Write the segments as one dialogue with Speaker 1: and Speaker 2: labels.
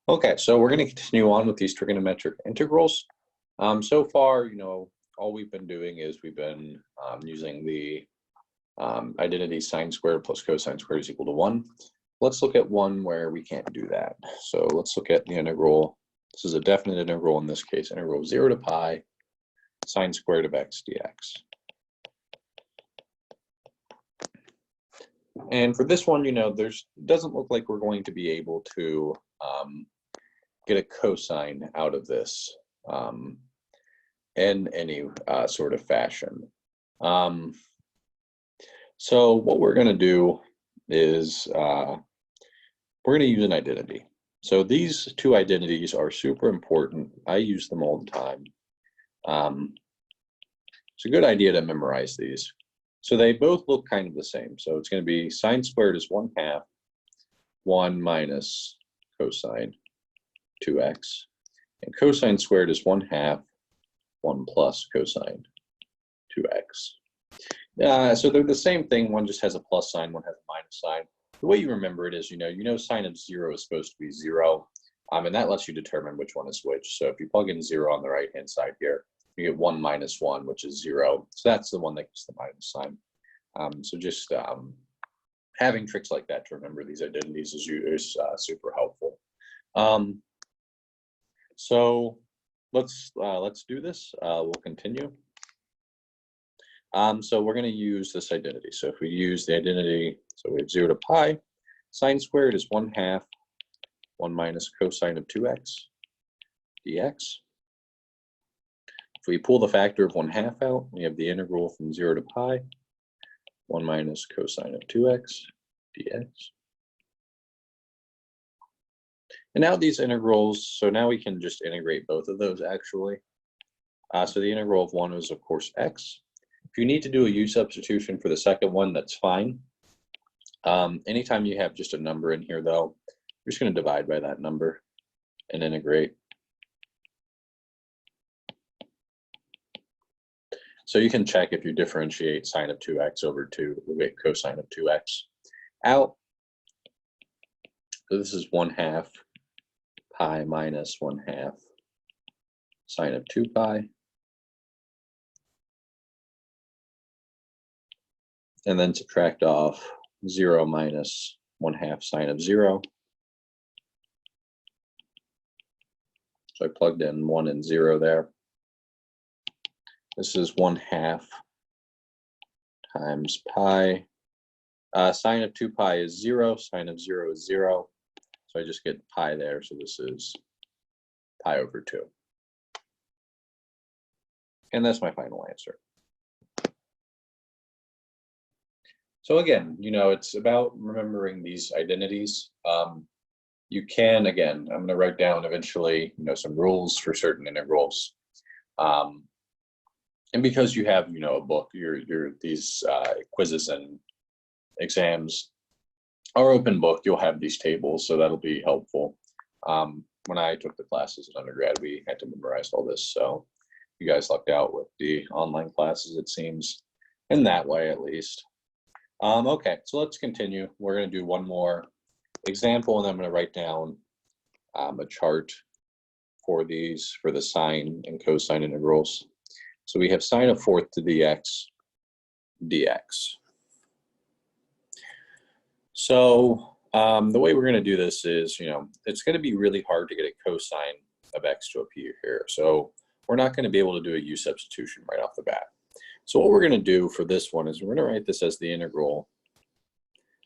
Speaker 1: Okay, so we're going to continue on with these trigonometric integrals. So far, all we've been doing is we've been using the identity sine squared plus cosine squared is equal to 1. Let's look at one where we can't do that. So let's look at the integral. This is a definite integral in this case, integral 0 to pi sine squared of x dx. And for this one, doesn't look like we're going to be able to get a cosine out of this in any sort of fashion. So what we're going to do is we're going to use an identity. So these two identities are super important. I use them all the time. It's a good idea to memorize these. So they both look kind of the same. So it's going to be sine squared is 1/2, 1 minus cosine 2x, and cosine squared is 1/2, 1 plus cosine 2x. So they're the same thing. One just has a plus sign, one has a minus sign. The way you remember it is, sine of 0 is supposed to be 0, and that lets you determine which one is which. So if you plug in 0 on the right-hand side here, you get 1 minus 1, which is 0. So that's the one that gets the minus sign. So just having tricks like that to remember these identities is super helpful. So let's do this. We'll continue. So we're going to use this identity. So if we use the identity, so we have 0 to pi, sine squared is 1/2, 1 minus cosine of 2x dx. If we pull the factor of 1/2 out, we have the integral from 0 to pi, 1 minus cosine of 2x dx. And now these integrals, so now we can just integrate both of those actually. So the integral of one is of course x. If you need to do a u substitution for the second one, that's fine. Anytime you have just a number in here though, you're just going to divide by that number and integrate. So you can check if you differentiate sine of 2x over 2, we'll get cosine of 2x out. So this is 1/2 pi minus 1/2 sine of 2 pi. And then subtract off 0 minus 1/2 sine of 0. So I plugged in 1 and 0 there. This is 1/2 times pi. Sine of 2 pi is 0. Sine of 0 is 0. So I just get pi there. So this is pi over 2. And that's my final answer. So again, it's about remembering these identities. You can, again, I'm going to write down eventually, some rules for certain integrals. And because you have, a book, these quizzes and exams are open book, you'll have these tables, so that'll be helpful. When I took the classes in undergrad, we had to memorize all this, so you guys lucked out with the online classes, it seems, in that way at least. Okay, so let's continue. We're going to do one more example, and then I'm going to write down a chart for these, for the sine and cosine integrals. So we have sine of 4th to the x dx. So the way we're going to do this is, it's going to be really hard to get a cosine of x to appear here. So we're not going to be able to do a u substitution right off the bat. So what we're going to do for this one is we're going to write this as the integral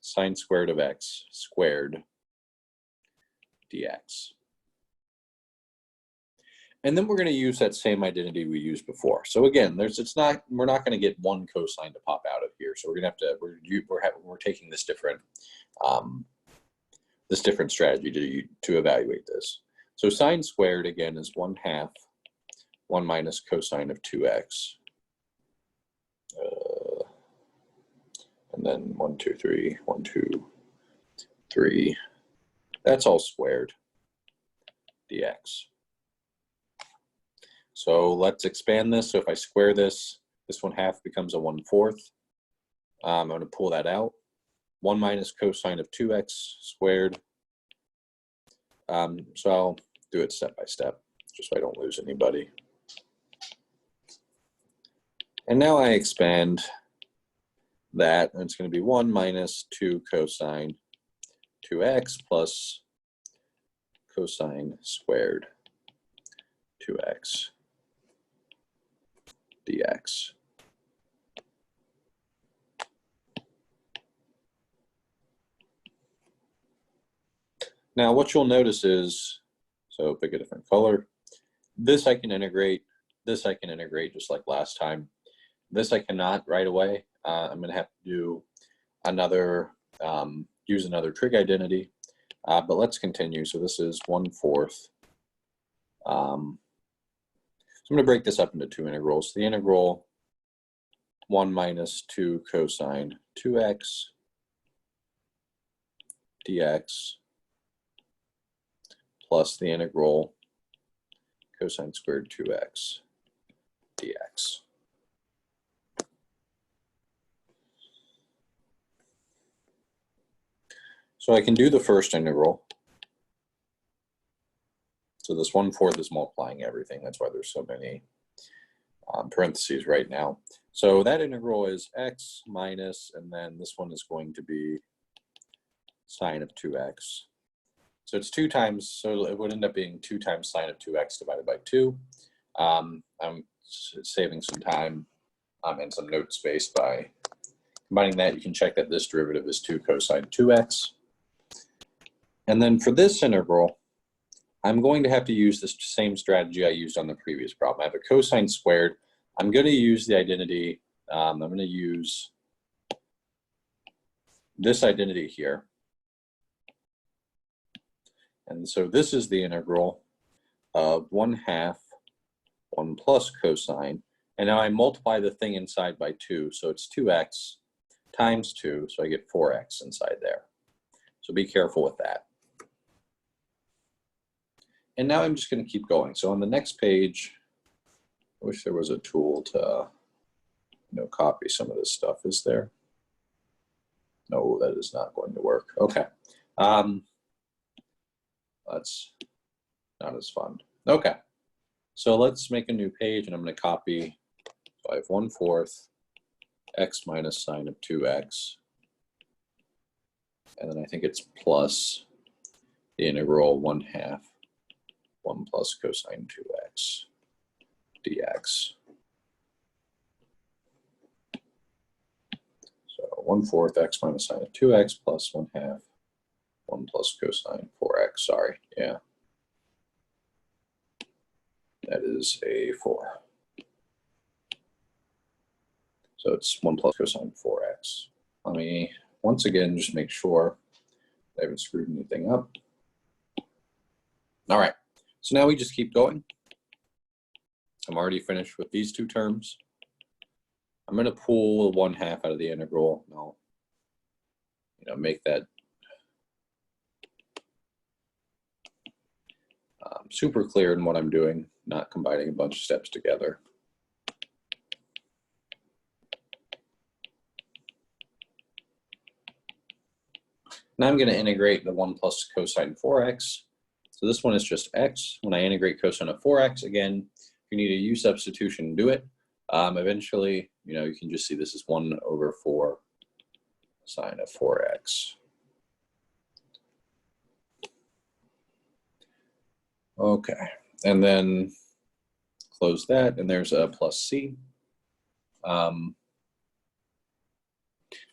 Speaker 1: sine squared of x squared dx. And then we're going to use that same identity we used before. So again, we're not going to get one cosine to pop out of here. So we're going to have to, we're taking this different strategy to evaluate this. So sine squared again is 1/2, 1 minus cosine of 2x. And then 1, 2, 3, 1, 2, 3. That's all squared dx. So let's expand this. So if I square this 1/2 becomes a 1/4. I'm going to pull that out. 1 minus cosine of 2x squared So I'll do it step by step, just so I don't lose anybody. And now I expand that, and it's going to be 1 minus 2 cosine 2x plus cosine squared 2x dx. Now what you'll notice is, so pick a different color. This I can integrate. This I can integrate just like last time. This I cannot right away. I'm going to have to do another, use another trig identity. But let's continue. So this is 1/4. So I'm going to break this up into two integrals. The integral 1 minus 2 cosine 2x dx plus the integral cosine squared 2x dx. So I can do the first integral. So this 1/4 is multiplying everything. That's why there's so many parentheses right now. So that integral is x minus, and then this one is going to be sine of 2x. So it's 2 times, so it would end up being 2 times sine of 2x divided by 2. I'm saving some time and some note space by combining that. You can check that this derivative is 2 cosine 2x. And then for this integral, I'm going to have to use this same strategy I used on the previous problem. I have a cosine squared. I'm going to use the identity. I'm going to use this identity here. And so this is the integral of 1/2 1 plus cosine. And now I multiply the thing inside by 2. So it's 2x times 2. So I get 4x inside there. So be careful with that. And now I'm just going to keep going. So on the next page, I wish there was a tool to, copy some of this stuff. Is there? No, that is not going to work. Okay. That's not as fun. Okay. So let's make a new page, and I'm going to copy. So I have 1/4 x minus sine of 2x. And then I think it's plus the integral 1/2 1 plus cosine 2x dx. So 1/4 x minus sine of 2x plus 1/2 1 plus cosine 4x. Sorry, yeah. That is a 4. So it's 1 plus cosine 4x. Let me once again just make sure I haven't screwed anything up. All right. So now we just keep going. I'm already finished with these two terms. I'm going to pull 1/2 out of the integral. And I'll, make that super clear in what I'm doing, not combining a bunch of steps together. Now I'm going to integrate the 1 plus cosine 4x. So this one is just x. When I integrate cosine of 4x, again, if you need a u substitution, do it. Eventually, you can just see this is 1/4 sine of 4x. Okay, and then close that, and there's a plus c.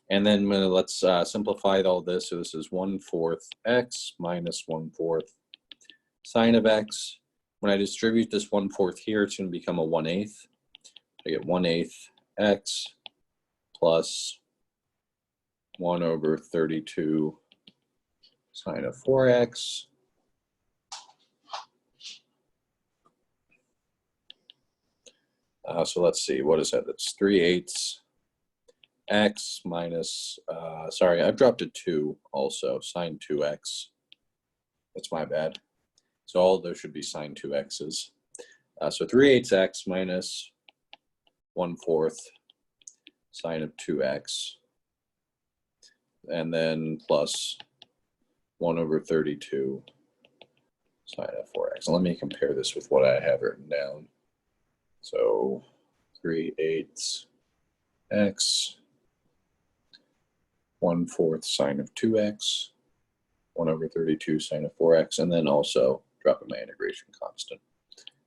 Speaker 1: And then let's simplify all this. So this is 1/4 x minus 1/4 sine of x. When I distribute this 1/4 here, it's going to become a 1/8. I get 1/8 x plus 1/32 sine of 4x. So let's see, what is that? That's 3/8 x minus, sorry, I've dropped a 2 also, sine 2x. That's my bad. So all of those should be sine 2x's. So 3/8 x minus 1/4 sine of 2x. And then plus 1/32 sine of 4x. Let me compare this with what I have written down. So 3/8 x, 1/4 sine of 2x, 1/32 sine of 4x, and then also drop in my integration constant.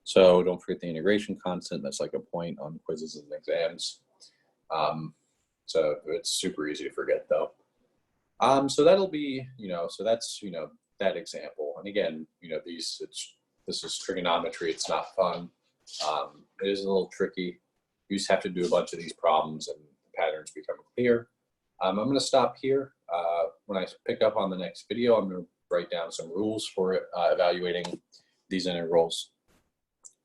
Speaker 1: So don't forget the integration constant. That's like a point on quizzes and exams. So it's super easy to forget though. So that'll be, so that's, that example. And again, this is trigonometry. It's not fun. It is a little tricky. You just have to do a bunch of these problems and the patterns become clear. I'm going to stop here. When I pick up on the next video, I'm going to write down some rules for evaluating these integrals.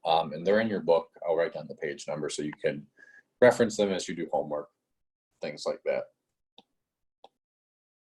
Speaker 1: And they're in your book. I'll write down the page number so you can reference them as you do homework, things like that.